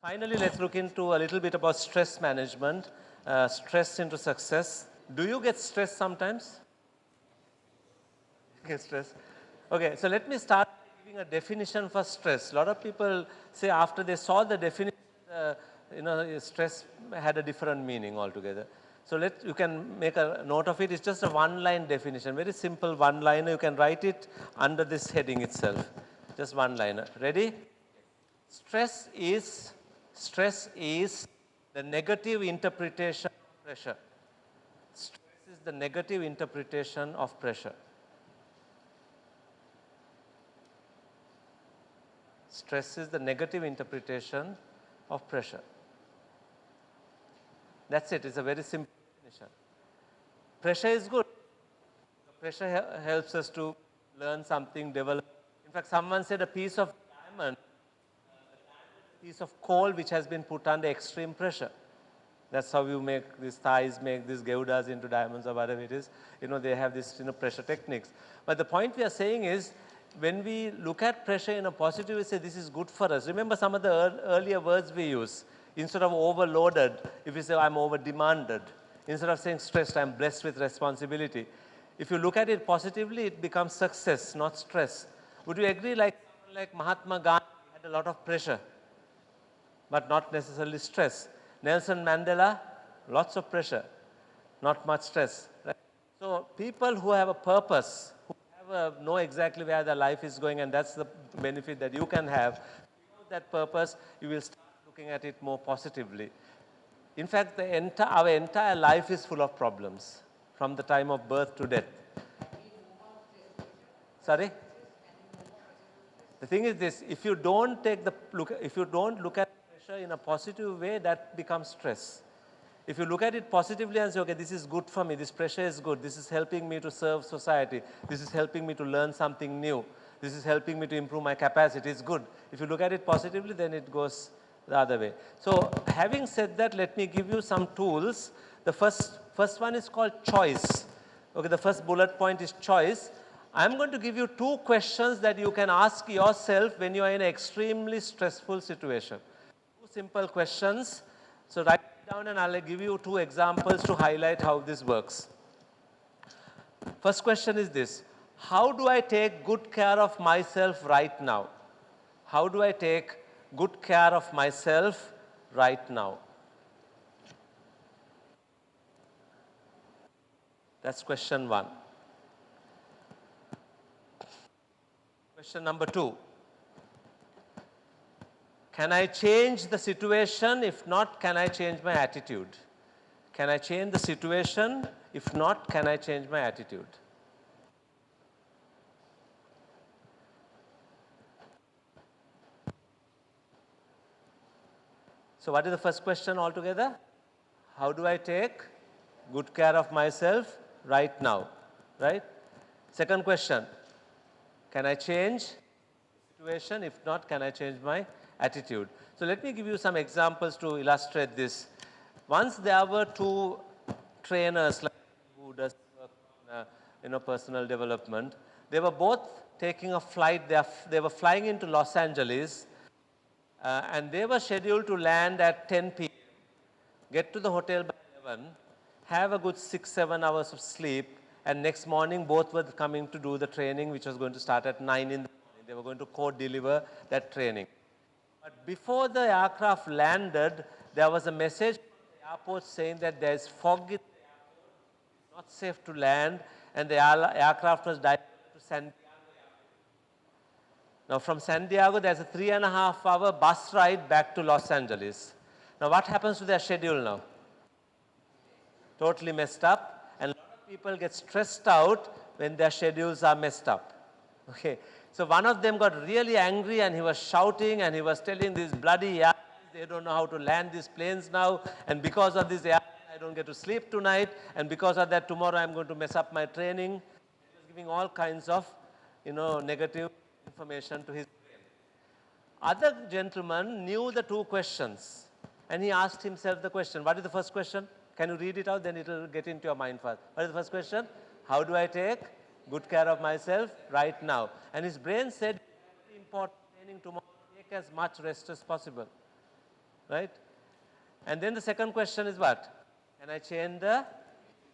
Finally, let's look into a little bit about stress management, stress into success. Do you get stressed sometimes? Get stressed? Okay, so let me start by giving a definition for stress. A lot of people say after they saw the definition, stress had a different meaning altogether. So you can make a note of it. It's just a one-line definition, very simple one-liner. You can write it under this heading itself. Just one-liner. Ready? Stress is the negative interpretation of pressure. Stress is the negative interpretation of pressure. Stress is the negative interpretation of pressure. That's it. It's a very simple definition. Pressure is good. Pressure helps us to learn something, develop. In fact, someone said a piece of diamond, piece of coal which has been put under extreme pressure. That's how you make these thighs, make these geudas into diamonds or whatever it is. They have this pressure techniques. But the point we are saying is, when we look at pressure in a positive, we say this is good for us. Remember some of the earlier words we use. Instead of overloaded, if we say I'm over demanded, instead of saying stressed, I'm blessed with responsibility. If you look at it positively, it becomes success, not stress. Would you agree, like someone like Mahatma Gandhi had a lot of pressure, but not necessarily stress? Nelson Mandela, lots of pressure, not much stress. Right? So people who have a purpose, who know exactly where their life is going, and that's the benefit that you can have. Without that purpose, you will start looking at it more positively. In fact, our entire life is full of problems, from the time of birth to death. Sorry? The thing is this: if you don't look at pressure in a positive way, that becomes stress. If you look at it positively and say, okay, this is good for me, this pressure is good, this is helping me to serve society, this is helping me to learn something new, this is helping me to improve my capacity, it's good. If you look at it positively, then it goes the other way. So having said that, let me give you some tools. The first one is called choice. Okay, the first bullet point is choice. I'm going to give you 2 questions that you can ask yourself when you are in an extremely stressful situation. 2 simple questions. So write it down and I'll give you 2 examples to highlight how this works. First question is this: how do I take good care of myself right now? How do I take good care of myself right now? That's question 1. Question number 2. Can I change the situation? If not, can I change my attitude? Can I change the situation? If not, can I change my attitude? So what is the first question altogether? How do I take good care of myself right now? Right? Second question, can I change the situation? If not, can I change my attitude? So let me give you some examples to illustrate this. Once there were 2 trainers who does work on personal development. They were both taking a flight. They were flying into Los Angeles, and they were scheduled to land at 10 p.m., get to the hotel by 11, have a good 6-7 hours of sleep, and next morning both were coming to do the training, which was going to start at 9 in the morning. They were going to co-deliver that training. But before the aircraft landed, there was a message from the airport saying that there is fog in the airport, it's not safe to land, and the aircraft was diverted to San Diego. Now from San Diego, there's a 3.5-hour bus ride back to Los Angeles. Now what happens to their schedule now? Totally messed up, and a lot of people get stressed out when their schedules are messed up. Okay. So one of them got really angry and he was shouting and he was telling these bloody airlines, they don't know how to land these planes now, and because of this airline I don't get to sleep tonight, and because of that tomorrow I'm going to mess up my training. He was giving all kinds of negative information to his brain. Other gentleman knew the 2 questions and he asked himself the question. What is the first question? Can you read it out? Then it will get into your mind first. What is the first question? How do I take good care of myself right now? And his brain said, very important training tomorrow, take as much rest as possible. right? And then the second question is what? Can I change the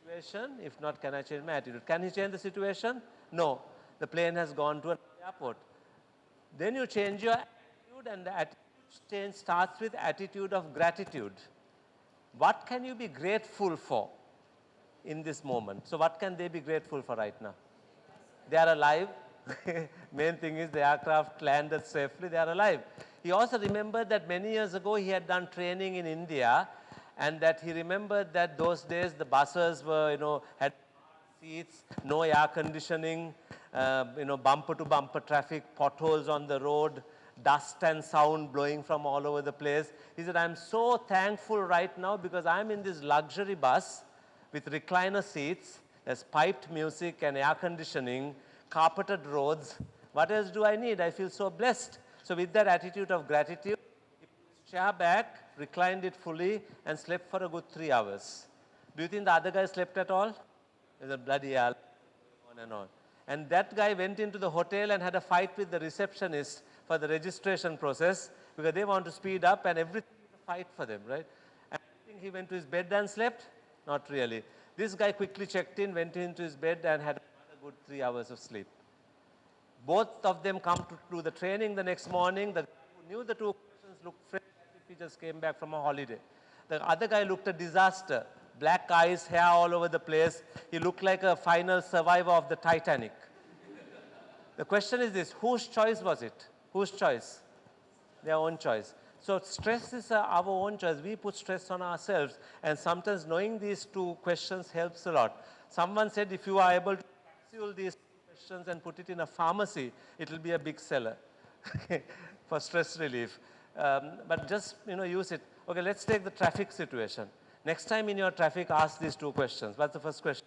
situation? If not, can I change my attitude? Can he change the situation? No. The plane has gone to an airport. Then you change your attitude, and the attitude change starts with attitude of gratitude. What can you be grateful for in this moment? So what can they be grateful for right now? They are alive. Main thing is the aircraft landed safely, they are alive. He also remembered that many years ago he had done training in India, and that he remembered that those days the buses were, had seats, no air conditioning, bumper to bumper traffic, potholes on the road, dust and sound blowing from all over the place. He said, I'm so thankful right now because I'm in this luxury bus with recliner seats, there's piped music and air conditioning, carpeted roads. What else do I need? I feel so blessed. So with that attitude of gratitude, he put his chair back, reclined it fully, and slept for a good 3 hours. Do you think the other guy slept at all? He said, bloody hell, on and on. And that guy went into the hotel and had a fight with the receptionist for the registration process because they want to speed up, and everything is a fight for them, right? And I think he went to his bed and slept? Not really. This guy quickly checked in, went into his bed, and had a good 3 hours of sleep. Both of them come to do the training the next morning. The guy who knew the two questions looked fresh as if he just came back from a holiday. The other guy looked a disaster. Black eyes, hair all over the place. He looked like a final survivor of the Titanic. The question is this, whose choice was it? Whose choice? Their own choice. So stress is our own choice. We put stress on ourselves, and sometimes knowing these two questions helps a lot. Someone said if you are able to capsule these questions and put it in a pharmacy, it will be a big seller for stress relief. But just use it. Okay, let's take the traffic situation. Next time in your traffic, ask these two questions. What's the first question?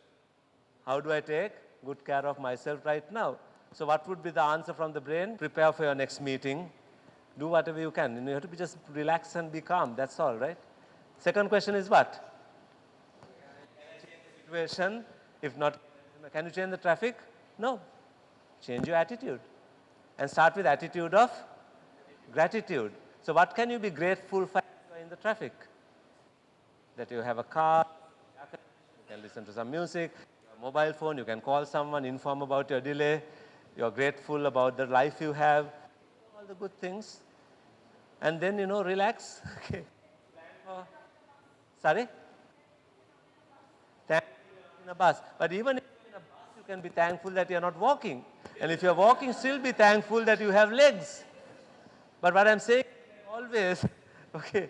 How do I take good care of myself right now? So what would be the answer from the brain? Prepare for your next meeting. Do whatever you can. You have to be just relax and be calm. That's all, right? Second question is what? Situation. If not, can you change the traffic? No. Change your attitude. And start with attitude of gratitude. So what can you be grateful for in the traffic? That you have a car, you can listen to some music, a mobile phone, you can call someone, inform about your delay, you're grateful about the life you have, all the good things. And then, relax. Okay. Sorry? Thankful in a bus. But even if you're in a bus, you can be thankful that you're not walking. And if you're walking, still be thankful that you have legs. But what I'm saying always, okay,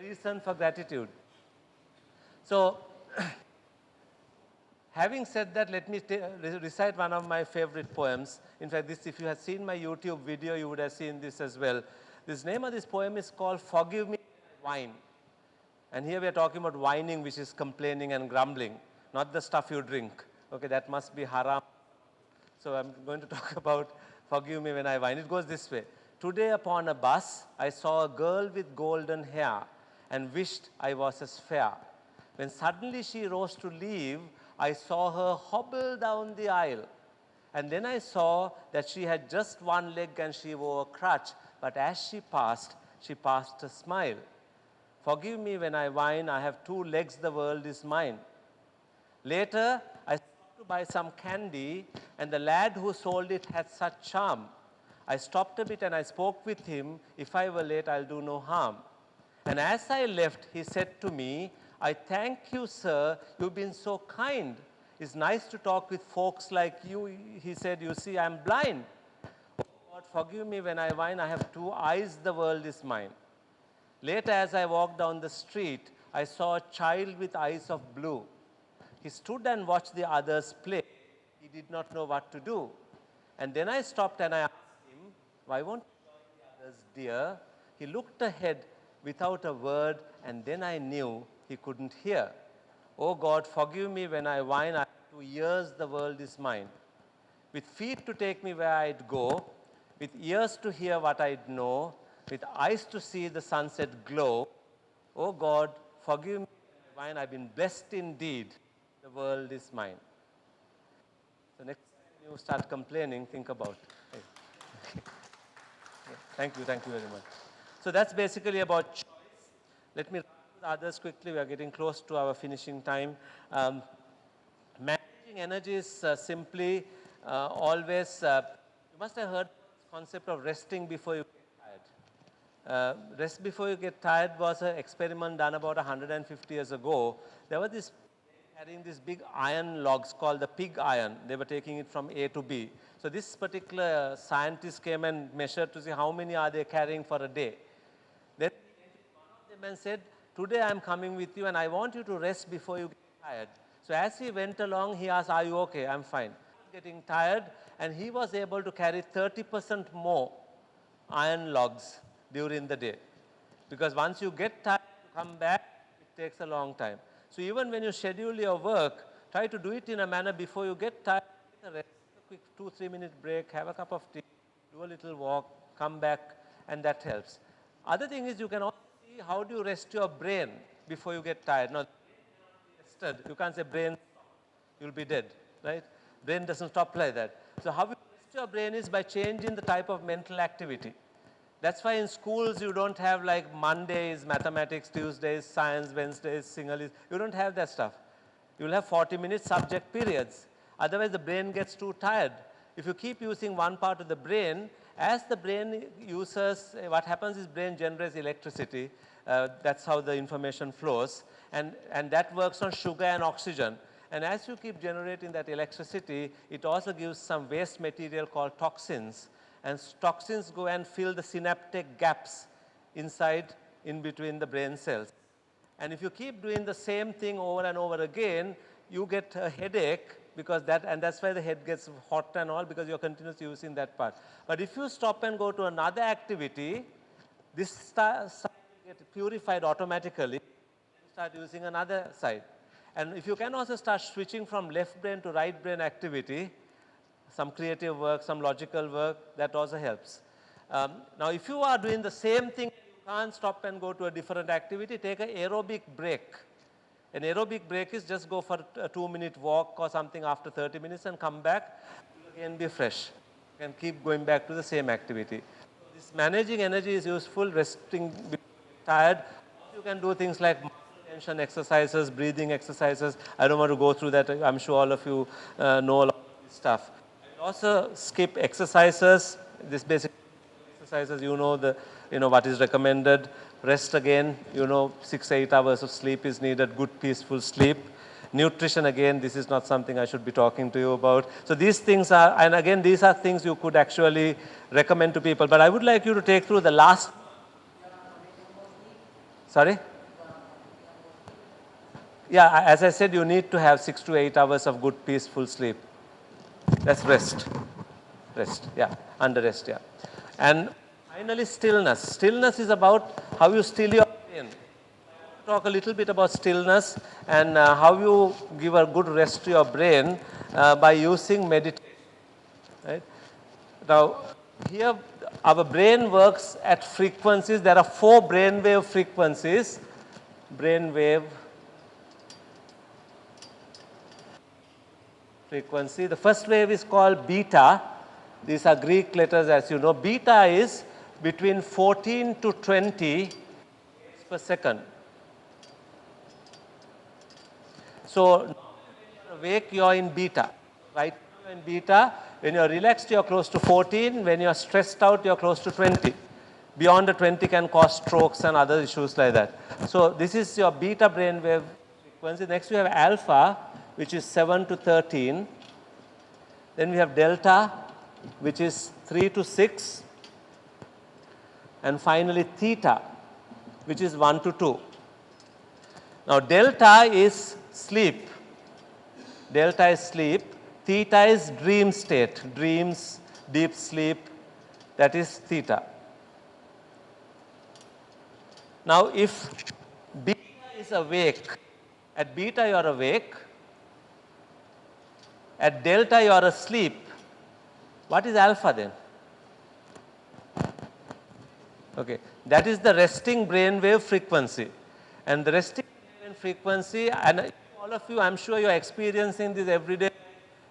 reason for gratitude. So, having said that, let me recite one of my favorite poems. In fact, this, if you had seen my YouTube video, you would have seen this as well. This name of this poem is called Forgive Me, Whine. And here we are talking about whining, which is complaining and grumbling, not the stuff you drink. Okay, that must be haram. So I'm going to talk about Forgive Me When I Whine. It goes this way. Today upon a bus, I saw a girl with golden hair and wished I was as fair. When suddenly she rose to leave, I saw her hobble down the aisle. And then I saw that she had just one leg and she wore a crutch. But as she passed a smile. Forgive me when I whine, I have two legs, the world is mine. Later, I stopped to buy some candy, and the lad who sold it had such charm. I stopped a bit and I spoke with him, if I were late, I'll do no harm. And as I left, he said to me, I thank you, sir, you've been so kind. It's nice to talk with folks like you. He said, you see, I'm blind. Oh God, forgive me when I whine, I have two eyes, the world is mine. Later, as I walked down the street, I saw a child with eyes of blue. He stood and watched the others play. He did not know what to do. And then I stopped and I asked him, why won't you join the others, dear? He looked ahead without a word, and then I knew he couldn't hear. Oh God, forgive me when I whine, I have 2 ears, the world is mine. With feet to take me where I'd go, with ears to hear what I'd know, with eyes to see the sunset glow. Oh God, forgive me when I whine, I've been blessed indeed, the world is mine. So next time you start complaining, think about it. Thank you very much. So that's basically about choice. Let me run through the others quickly. We are getting close to our finishing time. Managing energy is simply always, you must have heard the concept of resting before you get tired. Rest before you get tired was an experiment done about 150 years ago. There was this carrying these big iron logs called the pig iron. They were taking it from A to B. So this particular scientist came and measured to see how many are they carrying for a day. Then one of them and said, today I am coming with you and I want you to rest before you get tired. So as he went along, he asked, are you okay? I'm fine. Getting tired, and he was able to carry 30% more iron logs during the day. Because once you get tired to come back, it takes a long time. So even when you schedule your work, try to do it in a manner before you get tired, take a rest, a quick 2-3 minute break, have a cup of tea, do a little walk, come back, and that helps. Other thing is you can also see how do you rest your brain before you get tired. Now, rested, you can't say brain, you'll be dead, right? Brain doesn't stop like that. So how you rest your brain is by changing the type of mental activity. That's why in schools you don't have like Mondays, mathematics, Tuesdays, science, Wednesdays, Sinhalese. You don't have that stuff. You'll have 40-minute subject periods. Otherwise the brain gets too tired. If you keep using one part of the brain, as the brain uses, what happens is brain generates electricity. That's how the information flows. And that works on sugar and oxygen. And as you keep generating that electricity, it also gives some waste material called toxins. And toxins go and fill the synaptic gaps inside, in between the brain cells. And if you keep doing the same thing over and over again, you get a headache because that's why the head gets hot and all, because you're continuously using that part. But if you stop and go to another activity, this side will get purified automatically and start using another side. And if you can also start switching from left brain to right brain activity, some creative work, some logical work, that also helps. Now, if you are doing the same thing, you can't stop and go to a different activity, take an aerobic break. An aerobic break is just go for a 2-minute walk or something after 30 minutes and come back, again be fresh. You can keep going back to the same activity. This managing energy is useful, resting, tired. You can do things like tension exercises, breathing exercises. I don't want to go through that. I'm sure all of you know a lot of this stuff. Also skip exercises. This basic exercises, you know what is recommended. Rest again, 6-8 hours of sleep is needed, good peaceful sleep. Nutrition, again, this is not something I should be talking to you about. So these things are, and again, these are things you could actually recommend to people. But I would like you to take through the last. Sorry? Yeah, as I said, you need to have 6 to 8 hours of good peaceful sleep. That's rest. Rest, yeah, under rest, yeah. And finally, stillness. Stillness is about how you still your brain. Talk a little bit about stillness and how you give a good rest to your brain by using meditation. Right? Now, here our brain works at frequencies. There are 4 brainwave frequencies. Brainwave frequency. The first wave is called beta. These are Greek letters, as you know. Beta is between 14 to 20 per second. So, when you're awake, you're in beta. Right now, you're in beta. When you're relaxed, you're close to 14. When you're stressed out, you're close to 20. Beyond the 20 can cause strokes and other issues like that. So, this is your beta brainwave frequency. Next, we have alpha, which is 7 to 13. Then we have delta, which is 3 to 6. And finally, theta, which is 1 to 2. Now, delta is sleep. Delta is sleep. Theta is dream state, dreams, deep sleep. That is theta. Now, if beta is awake, at beta you are awake, at delta you are asleep. What is alpha then? Okay, that is the resting brainwave frequency. And the resting brainwave frequency, and all of you, I'm sure you're experiencing this every day.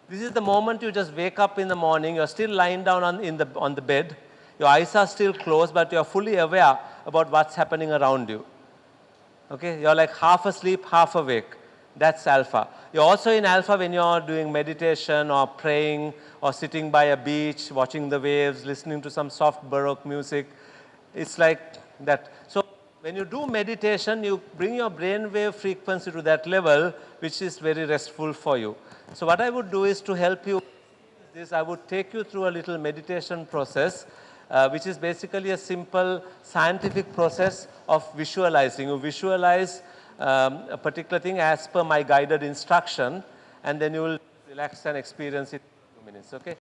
This is the moment you just wake up in the morning, you're still lying down on the bed, your eyes are still closed, but you're fully aware about what's happening around you. Okay, you're like half asleep, half awake. That's alpha. You're also in alpha when you're doing meditation or praying or sitting by a beach, watching the waves, listening to some soft baroque music. It's like that. So when you do meditation, you bring your brainwave frequency to that level, which is very restful for you. So what I would do is to help you this, I would take you through a little meditation process, which is basically a simple scientific process of visualizing. You visualize a particular thing as per my guided instruction, and then you will relax and experience it in 2 minutes. Okay?